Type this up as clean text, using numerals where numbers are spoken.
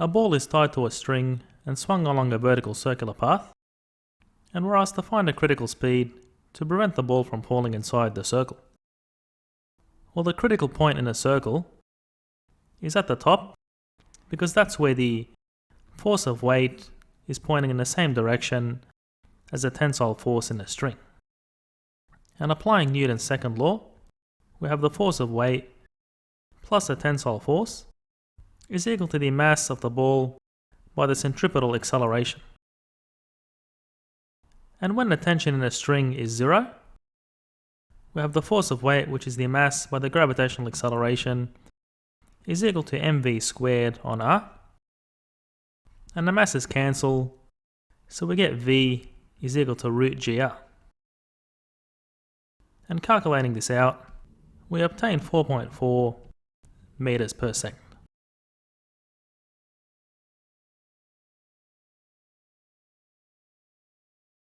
A ball is tied to a string and swung along a vertical circular path, and we're asked to find a critical speed to prevent the ball from falling inside the circle. Well, the critical point in a circle is at the top, because that's where the force of weight is pointing in the same direction as the tensile force in the string. And applying Newton's second law, we have the force of weight plus the tensile force is equal to the mass of the ball by the centripetal acceleration. And when the tension in a string is 0, we have the force of weight, which is the mass by the gravitational acceleration, is equal to mv squared on r. And the masses cancel, so we get v is equal to root gr. And calculating this out, we obtain 4.4 meters per second.